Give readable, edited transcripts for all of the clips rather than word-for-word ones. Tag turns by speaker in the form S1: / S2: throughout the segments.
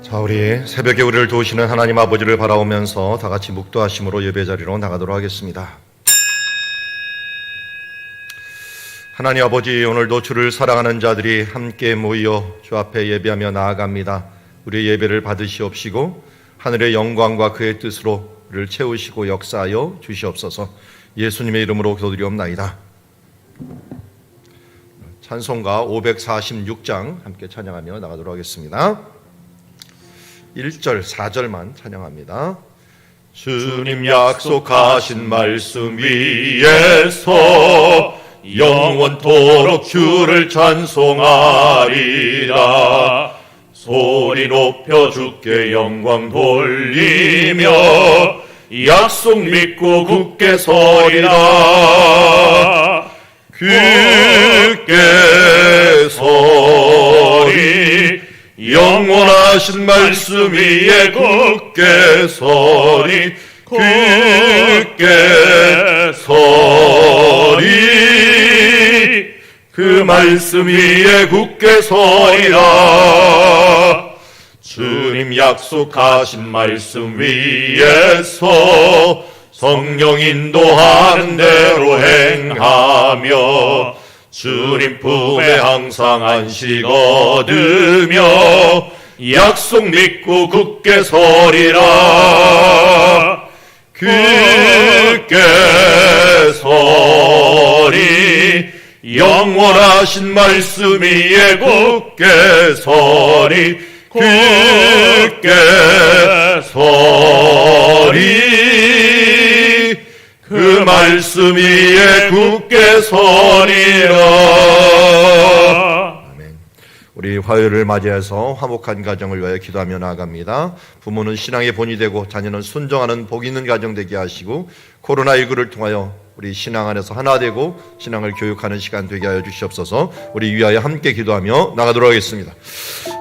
S1: 자, 우리 새벽에 우리를 도우시는 하나님 아버지를 바라오면서 다 같이 묵도하심으로 예배 자리로 나가도록 하겠습니다. 하나님 아버지, 오늘도 주를 사랑하는 자들이 함께 모여 주 앞에 예배하며 나아갑니다. 우리의 예배를 받으시옵시고 하늘의 영광과 그의 뜻으로 우리를 채우시고 역사하여 주시옵소서. 예수님의 이름으로 기도드리옵나이다. 찬송가 546장 함께 찬양하며 나가도록 하겠습니다. 1절, 4절만 찬양합니다. 주님 약속하신 말씀 위에서 영원토록 주를 찬송하리라. 소리 높여 주께 영광 돌리며 약속 믿고 굳게 서리라. 굳게 서리 영원하신 말씀 위에 굳게 서리. 굳게 서리 그 말씀 위에 굳게 서리라. 주님 약속하신 말씀 위에서 성령 인도하는 대로 행하며 주님 품에 항상 안식 얻으며 약속 믿고 굳게 서리라. 굳게 서리 영원하신 말씀 위에 굳게 서리. 굳게 서리 그 말씀 위에 굳게 서리라. 아멘. 우리 화요일을 맞이해서 화목한 가정을 위하여 기도하며 나아갑니다. 부모는 신앙의 본이 되고 자녀는 순종하는 복 있는 가정 되게 하시고 코로나19를 통하여 우리 신앙 안에서 하나 되고 신앙을 교육하는 시간 되게 하여 주시옵소서. 우리 위하여 함께 기도하며 나가도록 하겠습니다.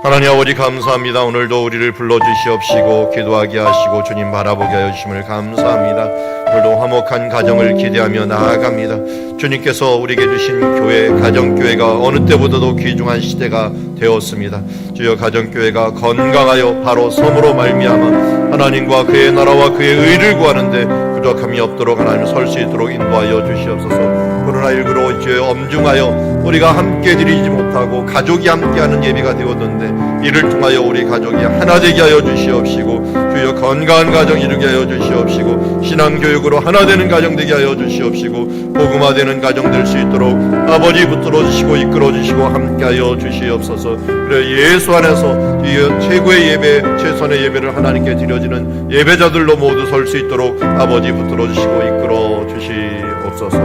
S1: 하나님 아버지 감사합니다. 오늘도 우리를 불러주시옵시고 기도하게 하시고 주님 바라보게 하여 주심을 감사합니다. 오늘도 화목한 가정을 기대하며 나아갑니다. 주님께서 우리에게 주신 교회, 가정교회가 어느 때보다도 귀중한 시대가 되었습니다. 주여 가정교회가 건강하여 바로 섬으로 말미암아 하나님과 그의 나라와 그의 의를 구하는데 부족함이 없도록 하나님 설 수 있도록 인도하여 주시옵소서. 코로나19로 주여 엄중하여 우리가 함께 드리지 못하고 가족이 함께하는 예배가 되었는데 이를 통하여 우리 가족이 하나 되게 하여 주시옵시고 주여 건강한 가정 이루게 하여 주시옵시고 신앙교육으로 하나 되는 가정 되게 하여 주시옵시고 복음화되는 가정 될 수 있도록 아버지 붙들어 주시고 이끌어 주시고 함께하여 주시옵소서. 그래 예수 안에서 주여 최고의 예배, 최선의 예배를 하나님께 드려지는 예배자들로 모두 설 수 있도록 아버지 붙들어 주시고 이끌어 주시옵소서.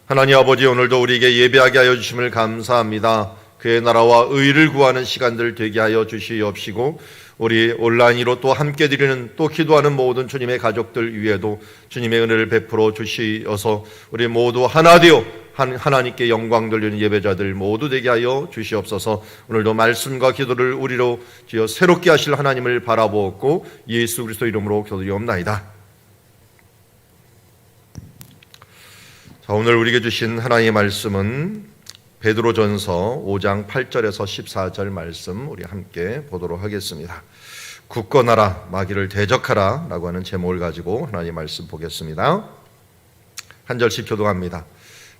S1: 하나님 아버지, 오늘도 우리에게 예배하게 하여 주심을 감사합니다. 그의 나라와 의를 구하는 시간들 되게 하여 주시옵시고 우리 온라인으로 또 함께 드리는 또 기도하는 모든 주님의 가족들 위에도 주님의 은혜를 베풀어 주시어서 우리 모두 하나 되어 하나님께 영광 돌리는 예배자들 모두 되게 하여 주시옵소서. 오늘도 말씀과 기도를 우리로 지어 새롭게 하실 하나님을 바라보았고 예수 그리스도 이름으로 기도드리옵나이다. 자, 오늘 우리에게 주신 하나님의 말씀은 베드로전서 5장 8절에서 14절 말씀 우리 함께 보도록 하겠습니다. 굳건하라 마귀를 대적하라 라고 하는 제목을 가지고 하나님의 말씀 보겠습니다. 한 절씩 교독합니다.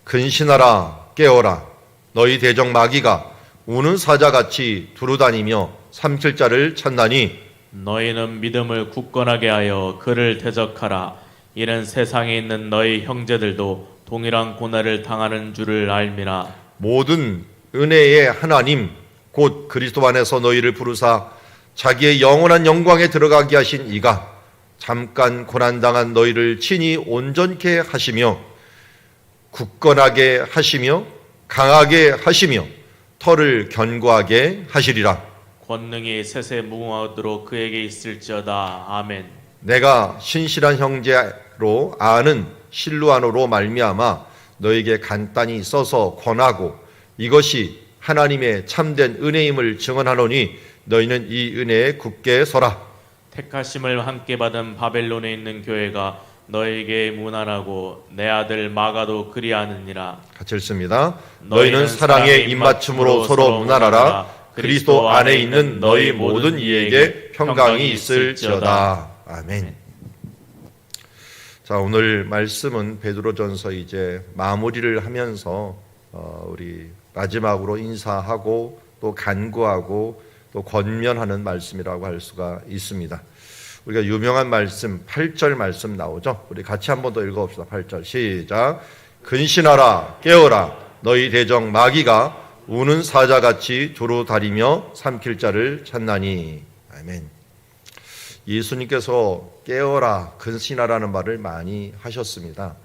S1: 근신하라 깨어라 너희 대적 마귀가 우는 사자같이 두루다니며 삼킬 자를 찾나니
S2: 너희는 믿음을 굳건하게 하여 그를 대적하라. 이는 세상에 있는 너희 형제들도 동일한 고난을 당하는 줄을 알미라.
S1: 모든 은혜의 하나님 곧 그리스도 안에서 너희를 부르사 자기의 영원한 영광에 들어가게 하신 이가 잠깐 고난당한 너희를 친히 온전케 하시며 굳건하게 하시며 강하게 하시며 털을 견고하게 하시리라.
S2: 권능이 셋에 무궁하도록 그에게 있을지어다. 아멘.
S1: 내가 신실한 형제로 아는 실루아노로 말미암아 너에게 간단히 써서 권하고 이것이 하나님의 참된 은혜임을 증언하노니 너희는 이 은혜에 굳게 서라.
S2: 택하심을 함께 받은 바벨론에 있는 교회가 너에게 문안하고 내 아들 마가도 그리하느니라.
S1: 같이 읽습니다. 너희는 사랑의 입맞춤으로 서로 문안하라. 그리스도 안에 있는 너희 모든 이에게 평강이 있을지어다. 아멘. 자, 오늘 말씀은 베드로전서 이제 마무리를 하면서 우리 마지막으로 인사하고 또 간구하고 또 권면하는 말씀이라고 할 수가 있습니다. 우리가 유명한 말씀 8절 말씀 나오죠. 우리 같이 한 번 더 읽어봅시다. 8절 시작. 근신하라 깨어라 너희 대적 마귀가 우는 사자같이 두루 다니며 삼킬 자를 찾나니. 아멘. 예수님께서 깨어라 근신하라는 말을 많이 하셨습니다.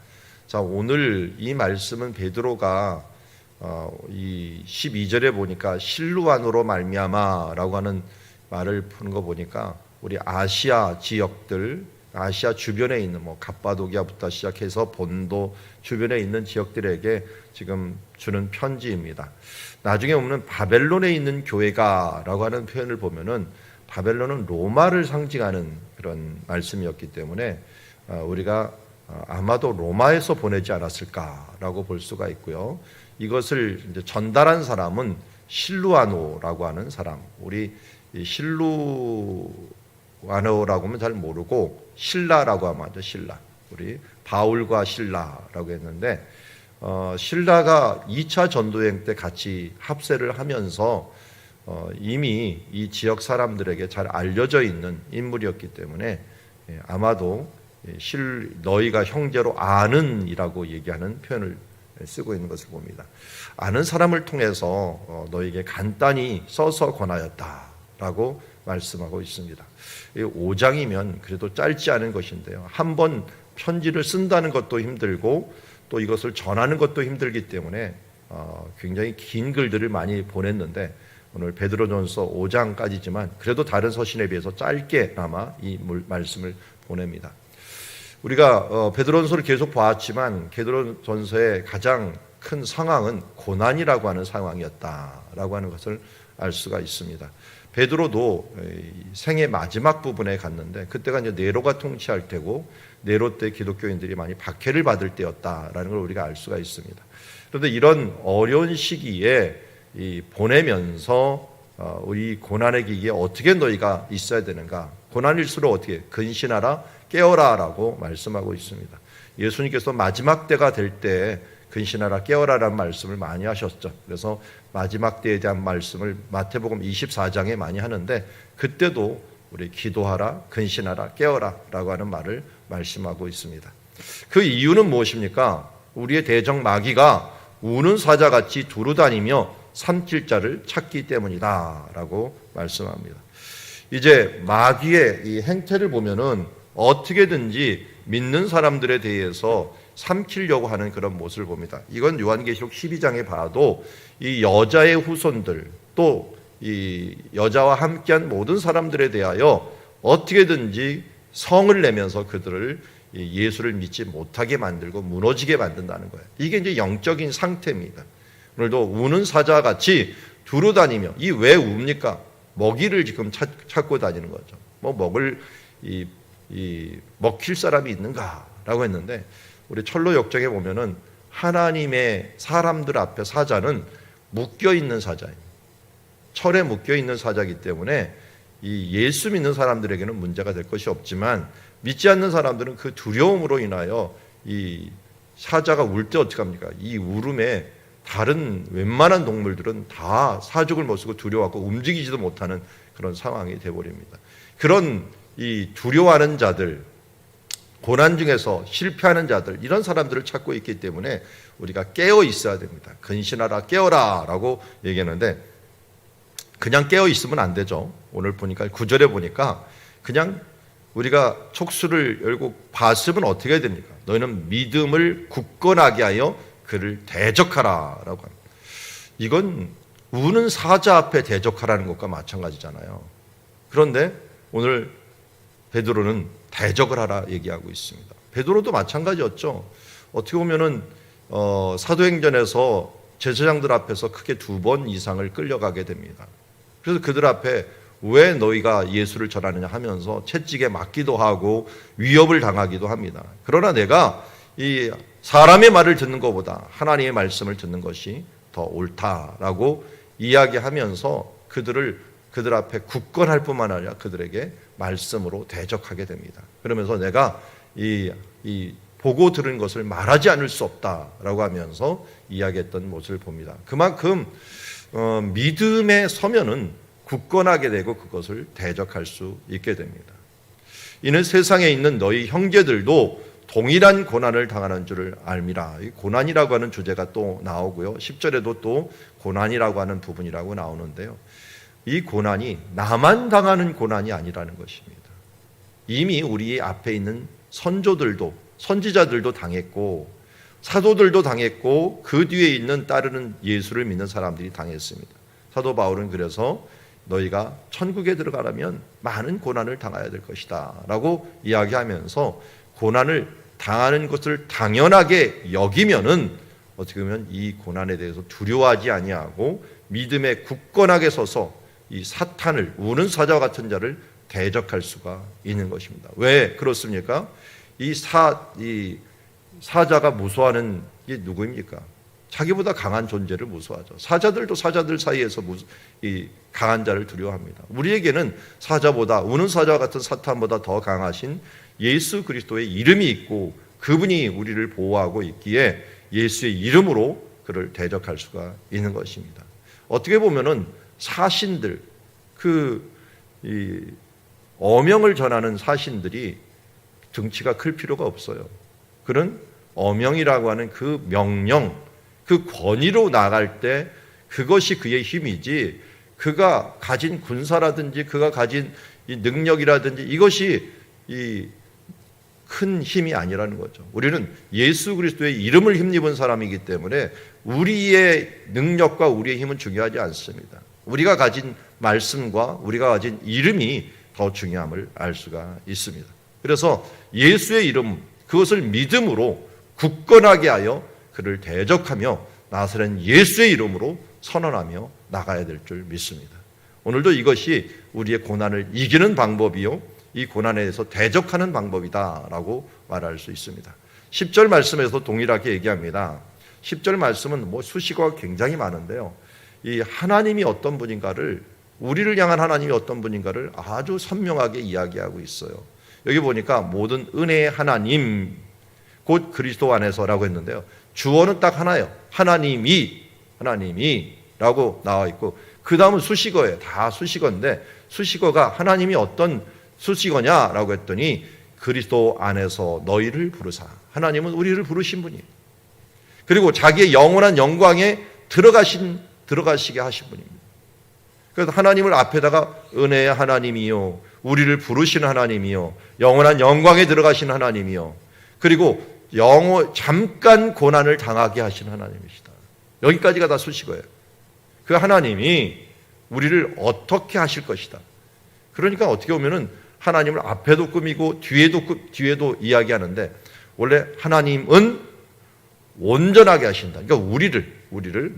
S1: 자, 오늘 이 말씀은 베드로가 이 12절에 보니까 실루안으로 말미암아라고 하는 말을 푸는 거 보니까 우리 아시아 지역들, 아시아 주변에 있는 갑바도기아부터 시작해서 본도 주변에 있는 지역들에게 지금 주는 편지입니다. 나중에 보면 바벨론에 있는 교회가라고 하는 표현을 보면은 바벨론은 로마를 상징하는 그런 말씀이었기 때문에 우리가 아마도 로마에서 보내지 않았을까라고 볼 수가 있고요. 이것을 이제 전달한 사람은 실루아노라고 하는 사람. 우리 실루아노라고 하면 잘 모르고 실라라고 하면 하죠. 실라. 우리 바울과 실라라고 했는데 실라가 2차 전도여행 때 같이 합세를 하면서 이미 이 지역 사람들에게 잘 알려져 있는 인물이었기 때문에 아마도 너희가 형제로 아는이라고 얘기하는 표현을 쓰고 있는 것을 봅니다. 아는 사람을 통해서 너에게 간단히 써서 권하였다라고 말씀하고 있습니다. 5장이면 그래도 짧지 않은 것인데요. 한 번 편지를 쓴다는 것도 힘들고 또 이것을 전하는 것도 힘들기 때문에 굉장히 긴 글들을 많이 보냈는데 오늘 베드로전서 5장까지지만 그래도 다른 서신에 비해서 짧게나마 이 말씀을 보냅니다. 우리가 베드로전서를 계속 봐왔지만 베드로전서의 가장 큰 상황은 고난이라고 하는 상황이었다라고 하는 것을 알 수가 있습니다. 베드로도 생의 마지막 부분에 갔는데 그때가 이제 네로가 통치할 때고 네로 때 기독교인들이 많이 박해를 받을 때였다라는 걸 우리가 알 수가 있습니다. 그런데 이런 어려운 시기에 보내면서 우리 고난의 기기에 어떻게 너희가 있어야 되는가? 고난일수록 어떻게 근신하라 깨어라라고 말씀하고 있습니다. 예수님께서 마지막 때가 될 때 근신하라 깨어라라는 말씀을 많이 하셨죠. 그래서 마지막 때에 대한 말씀을 마태복음 24장에 많이 하는데 그때도 우리 기도하라 근신하라 깨어라라고 하는 말을 말씀하고 있습니다. 그 이유는 무엇입니까? 우리의 대적 마귀가 우는 사자같이 두루다니며 삼킬 자를 찾기 때문이다 라고 말씀합니다. 이제 마귀의 이 행태를 보면은 어떻게든지 믿는 사람들에 대해서 삼키려고 하는 그런 모습을 봅니다. 이건 요한계시록 12장에 봐도 이 여자의 후손들 또 이 여자와 함께한 모든 사람들에 대하여 어떻게든지 성을 내면서 그들을 예수를 믿지 못하게 만들고 무너지게 만든다는 거예요. 이게 이제 영적인 상태입니다. 오늘도 우는 사자같이 두루다니며 이 왜 웁니까? 먹이를 지금 찾고 다니는 거죠. 먹을 먹힐 사람이 있는가라고 했는데 우리 철로 역정에 보면은 하나님의 사람들 앞에 사자는 묶여 있는 사자예요. 철에 묶여 있는 사자이기 때문에 이 예수 믿는 사람들에게는 문제가 될 것이 없지만 믿지 않는 사람들은 그 두려움으로 인하여 이 사자가 울 때 어떻게 합니까? 이 울음에 다른 웬만한 동물들은 다 사죽을 못 쓰고 두려워하고 움직이지도 못하는 그런 상황이 되어버립니다. 그런 이 두려워하는 자들, 고난 중에서 실패하는 자들, 이런 사람들을 찾고 있기 때문에 우리가 깨어 있어야 됩니다. 근신하라 깨어라 라고 얘기하는데 그냥 깨어 있으면 안 되죠. 오늘 보니까 9절에 보니까 그냥 우리가 촉수를 열고 봤으면 어떻게 해야 됩니까? 너희는 믿음을 굳건하게 하여 그를 대적하라 라고 합니다. 이건 우는 사자 앞에 대적하라는 것과 마찬가지잖아요. 그런데 오늘 베드로는 대적을 하라 얘기하고 있습니다. 베드로도 마찬가지였죠. 어떻게 보면은 사도행전에서 제사장들 앞에서 크게 2번 이상을 끌려가게 됩니다. 그래서 그들 앞에 왜 너희가 예수를 전하느냐 하면서 채찍에 맞기도 하고 위협을 당하기도 합니다. 그러나 내가 이 사람의 말을 듣는 것보다 하나님의 말씀을 듣는 것이 더 옳다라고 이야기하면서 그들 앞에 굳건할 뿐만 아니라 그들에게 말씀으로 대적하게 됩니다. 그러면서 내가 이 보고 들은 것을 말하지 않을 수 없다라고 하면서 이야기했던 모습을 봅니다. 그만큼 믿음에 서면은 굳건하게 되고 그것을 대적할 수 있게 됩니다. 이는 세상에 있는 너희 형제들도 동일한 고난을 당하는 줄을 알미라. 이 고난이라고 하는 주제가 또 나오고요. 10절에도 또 고난이라고 하는 부분이라고 나오는데요. 이 고난이 나만 당하는 고난이 아니라는 것입니다. 이미 우리 앞에 있는 선지자들도 당했고 사도들도 당했고 그 뒤에 있는 따르는 예수를 믿는 사람들이 당했습니다. 사도 바울은 그래서 너희가 천국에 들어가려면 많은 고난을 당해야 될 것이다 라고 이야기하면서 고난을 당하는 것을 당연하게 여기면은 어떻게 보면 이 고난에 대해서 두려워하지 아니하고 믿음에 굳건하게 서서 이 사탄을 우는 사자와 같은 자를 대적할 수가 있는 것입니다. 왜 그렇습니까? 이 사자가 무서워하는 게 누구입니까? 자기보다 강한 존재를 무서워하죠. 사자들도 사자들 사이에서 이 강한 자를 두려워합니다. 우리에게는 사자보다 우는 사자와 같은 사탄보다 더 강하신 예수 그리스도의 이름이 있고 그분이 우리를 보호하고 있기에 예수의 이름으로 그를 대적할 수가 있는 것입니다. 어떻게 보면은 사신들, 이 어명을 전하는 사신들이 등치가 클 필요가 없어요. 그는 어명이라고 하는 그 명령, 그 권위로 나갈 때 그것이 그의 힘이지, 그가 가진 군사라든지 그가 가진 이 능력이라든지 이것이 이 큰 힘이 아니라는 거죠. 우리는 예수 그리스도의 이름을 힘입은 사람이기 때문에 우리의 능력과 우리의 힘은 중요하지 않습니다. 우리가 가진 말씀과 우리가 가진 이름이 더 중요함을 알 수가 있습니다. 그래서 예수의 이름, 그것을 믿음으로 굳건하게 하여 그를 대적하며 나사렛 예수의 이름으로 선언하며 나가야 될 줄 믿습니다. 오늘도 이것이 우리의 고난을 이기는 방법이요, 이 고난에 대해서 대적하는 방법이다라고 말할 수 있습니다. 10절 말씀에서 동일하게 얘기합니다. 10절 말씀은 수식어가 굉장히 많은데요. 이 하나님이 어떤 분인가를, 우리를 향한 하나님이 어떤 분인가를 아주 선명하게 이야기하고 있어요. 여기 보니까 모든 은혜의 하나님, 곧 그리스도 안에서라고 했는데요. 주어는 딱 하나예요. 하나님이 라고 나와 있고 그 다음은 수식어예요. 다 수식어인데 수식어가 하나님이 어떤 수식어냐라고 했더니 그리스도 안에서 너희를 부르사. 하나님은 우리를 부르신 분이에요. 그리고 자기의 영원한 영광에 들어가시게 하신 분입니다. 그래서 하나님을 앞에다가 은혜의 하나님이요, 우리를 부르신 하나님이요, 영원한 영광에 들어가신 하나님이요, 그리고 잠깐 고난을 당하게 하신 하나님이시다. 여기까지가 다 수식어예요. 그 하나님이 우리를 어떻게 하실 것이다. 그러니까 어떻게 보면은 하나님을 앞에도 꾸미고 뒤에도 이야기하는데, 원래 하나님은 온전하게 하신다. 그러니까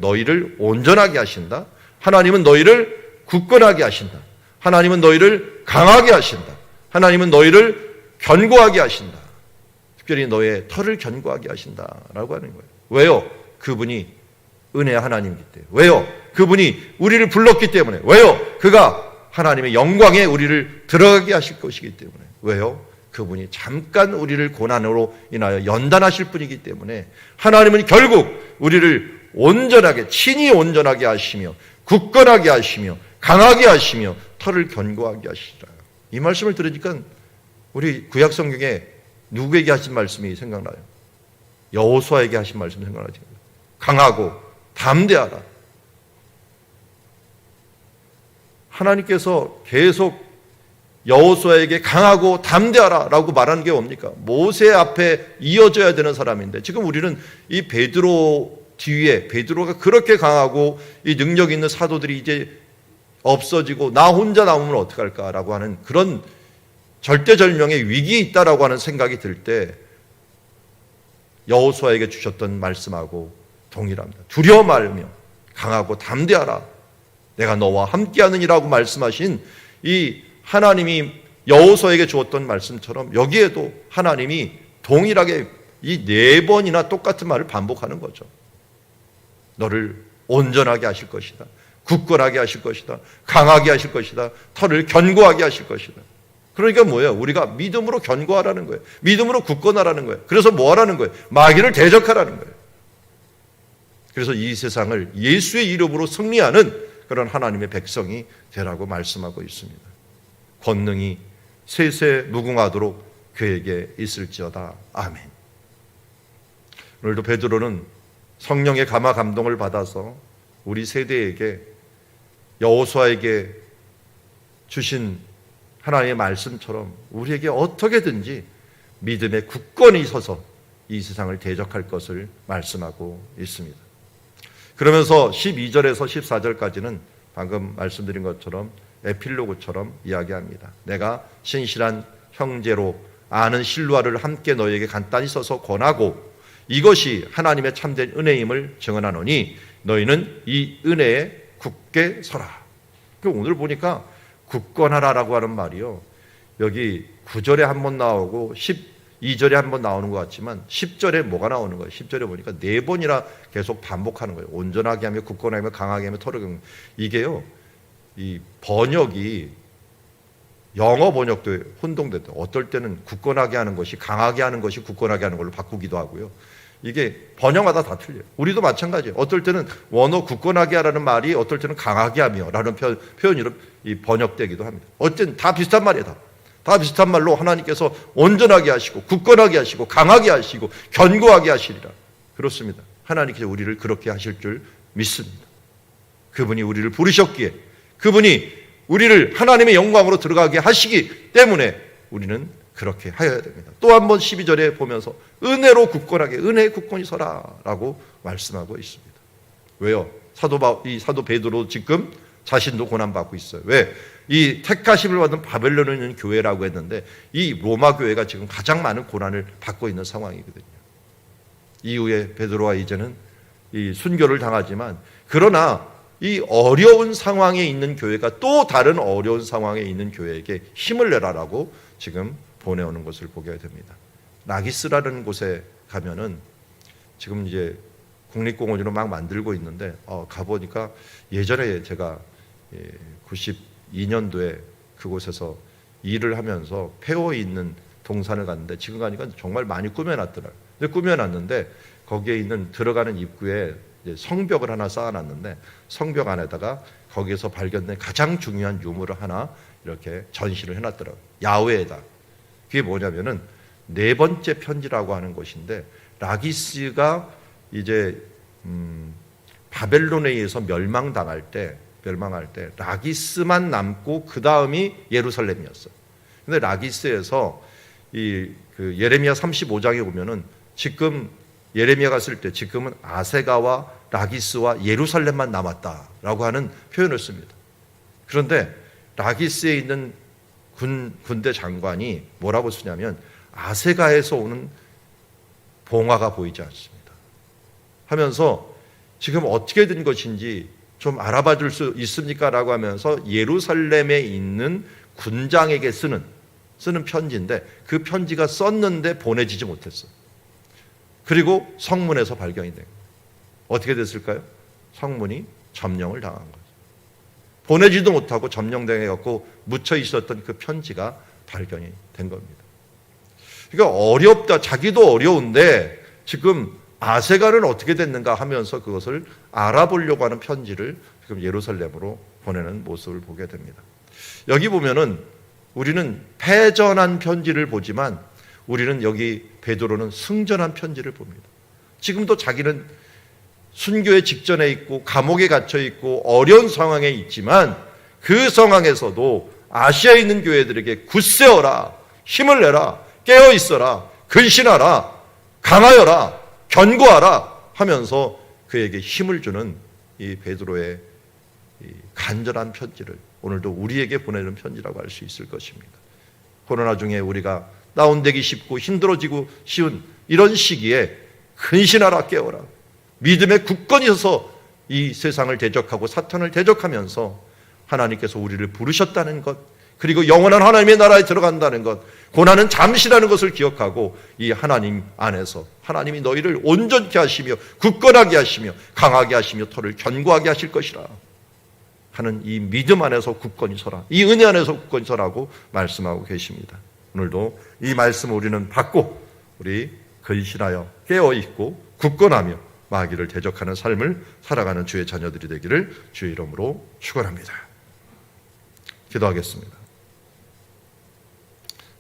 S1: 너희를 온전하게 하신다. 하나님은 너희를 굳건하게 하신다. 하나님은 너희를 강하게 하신다. 하나님은 너희를 견고하게 하신다. 특별히 너의 털을 견고하게 하신다라고 하는 거예요. 왜요? 그분이 은혜의 하나님이기 때문에. 왜요? 그분이 우리를 불렀기 때문에. 왜요? 그가 하나님의 영광에 우리를 들어가게 하실 것이기 때문에. 왜요? 그분이 잠깐 우리를 고난으로 인하여 연단하실 분이기 때문에. 하나님은 결국 우리를 친히 온전하게 하시며 굳건하게 하시며 강하게 하시며 털을 견고하게 하시라. 이 말씀을 들으니까 우리 구약 성경에 누구에게 하신 말씀이 생각나요? 여호수아에게 하신 말씀이 생각나죠. 강하고 담대하라. 하나님께서 계속 여호수아에게 강하고 담대하라라고 말하는 게 뭡니까? 모세 앞에 이어져야 되는 사람인데, 지금 우리는 이 베드로 뒤에, 베드로가 그렇게 강하고 이 능력 있는 사도들이 이제 없어지고 나 혼자 남으면 어떡할까라고 하는 그런 절대절명의 위기에 있다라고 하는 생각이 들 때 여호수아에게 주셨던 말씀하고 동일합니다. 두려워 말며 강하고 담대하라. 내가 너와 함께하느니라고 말씀하신 이 하나님이 여호수아에게 주었던 말씀처럼 여기에도 하나님이 동일하게 이 4번이나 똑같은 말을 반복하는 거죠. 너를 온전하게 하실 것이다. 굳건하게 하실 것이다. 강하게 하실 것이다. 털을 견고하게 하실 것이다. 그러니까 뭐예요? 우리가 믿음으로 견고하라는 거예요. 믿음으로 굳건하라는 거예요. 그래서 뭐 하라는 거예요? 마귀를 대적하라는 거예요. 그래서 이 세상을 예수의 이름으로 승리하는 그런 하나님의 백성이 되라고 말씀하고 있습니다. 권능이 세세 무궁하도록 그에게 있을지어다. 아멘. 오늘도 베드로는 성령의 감화 감동을 받아서 우리 세대에게 여호수아에게 주신 하나님의 말씀처럼 우리에게 어떻게든지 믿음에 굳건히 서서 이 세상을 대적할 것을 말씀하고 있습니다. 그러면서 12절에서 14절까지는 방금 말씀드린 것처럼 에필로그처럼 이야기합니다. 내가 신실한 형제로 아는 실로아를 함께 너희에게 간단히 써서 권하고 이것이 하나님의 참된 은혜임을 증언하노니 너희는 이 은혜에 굳게 서라. 오늘 보니까 굳건하라라고 하는 말이요, 여기 9절에 한 번 나오고 12절에 한 번 나오는 것 같지만 10절에 뭐가 나오는 거예요? 10절에 보니까 4번이나 계속 반복하는 거예요. 온전하게 하며 굳건하게 하며 강하게 하며 털을 긁는. 이게요, 이 번역이 영어 번역도 혼동됐다. 어떨 때는 굳건하게 하는 것이 강하게 하는 것이 굳건하게 하는 걸로 바꾸기도 하고요. 이게 번역마다 다 틀려요. 우리도 마찬가지예요. 어떨 때는 원어 굳건하게 하라는 말이 어떨 때는 강하게 하며 라는 표현으로 이 번역되기도 합니다. 어쨌든 다 비슷한 말이에요. 다 비슷한 말로 하나님께서 온전하게 하시고 굳건하게 하시고 강하게 하시고 견고하게 하시리라. 그렇습니다. 하나님께서 우리를 그렇게 하실 줄 믿습니다. 그분이 우리를 부르셨기에, 그분이 우리를 하나님의 영광으로 들어가게 하시기 때문에 우리는 그렇게 하여야 됩니다. 또 한 번 12절에 보면서 은혜로 굳건하게, 은혜에 굳건히 서라 라고 말씀하고 있습니다. 왜요? 사도 베드로 지금 자신도 고난받고 있어요. 왜? 이 택하심을 받은 바벨론에 있는 교회라고 했는데 이 로마 교회가 지금 가장 많은 고난을 받고 있는 상황이거든요. 이후에 베드로와 이제는 이 순교를 당하지만, 그러나 이 어려운 상황에 있는 교회가 또 다른 어려운 상황에 있는 교회에게 힘을 내라라고 지금 보내오는 것을 보게 됩니다. 라기스라는 곳에 가면은 지금 이제 국립공원으로 막 만들고 있는데 가보니까 예전에 제가 92년도에 그곳에서 일을 하면서 폐허에 있는 동산을 갔는데 지금 가니까 정말 많이 꾸며놨더라고요. 근데 꾸며놨는데 거기에 있는 들어가는 입구에 성벽을 하나 쌓아놨는데 성벽 안에다가 거기에서 발견된 가장 중요한 유물을 하나 이렇게 전시를 해놨더라고요. 야외에다. 그게 뭐냐면은 4번째 편지라고 하는 것인데, 라기스가 이제 바벨론에 의해서 멸망할 때 라기스만 남고 그 다음이 예루살렘이었어요. 근데 라기스에서 그 예레미야 35장에 보면은 지금 예레미야가 쓸 때 지금은 아세가와 라기스와 예루살렘만 남았다라고 하는 표현을 씁니다. 그런데 라기스에 있는 군대 장관이 뭐라고 쓰냐면 아세가에서 오는 봉화가 보이지 않습니다 하면서 지금 어떻게 된 것인지 좀 알아봐 줄 수 있습니까? 라고 하면서 예루살렘에 있는 군장에게 쓰는 편지인데 그 편지가 썼는데 보내지지 못했어요. 그리고 성문에서 발견이 된 거예요. 어떻게 됐을까요? 성문이 점령을 당한 거죠. 보내지도 못하고 점령당해갖고 묻혀 있었던 그 편지가 발견이 된 겁니다. 그러니까 어렵다, 자기도 어려운데 지금 아세가는 어떻게 됐는가 하면서 그것을 알아보려고 하는 편지를 지금 예루살렘으로 보내는 모습을 보게 됩니다. 여기 보면은 우리는 패전한 편지를 보지만 우리는 여기 베드로는 승전한 편지를 봅니다. 지금도 자기는 순교의 직전에 있고 감옥에 갇혀 있고 어려운 상황에 있지만 그 상황에서도 아시아에 있는 교회들에게 굳세어라, 힘을 내라, 깨어 있어라, 근신하라, 강하여라, 견고하라 하면서 그에게 힘을 주는 이 베드로의 이 간절한 편지를 오늘도 우리에게 보내는 편지라고 할 수 있을 것입니다. 코로나 중에 우리가 다운되기 쉽고 힘들어지고 쉬운 이런 시기에 근신하라, 깨어라, 믿음에 굳건히 서서 이 세상을 대적하고 사탄을 대적하면서 하나님께서 우리를 부르셨다는 것, 그리고 영원한 하나님의 나라에 들어간다는 것, 고난은 잠시라는 것을 기억하고 이 하나님 안에서 하나님이 너희를 온전케 하시며 굳건하게 하시며 강하게 하시며 털을 견고하게 하실 것이라. 하는 이 믿음 안에서 굳건히 서라. 이 은혜 안에서 굳건히 서라고 말씀하고 계십니다. 오늘도 이 말씀을 우리는 받고 우리 근신하여 깨어있고 굳건하며 마귀를 대적하는 삶을 살아가는 주의 자녀들이 되기를 주의 이름으로 축원합니다. 기도하겠습니다.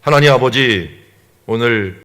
S1: 하나님 아버지, 오늘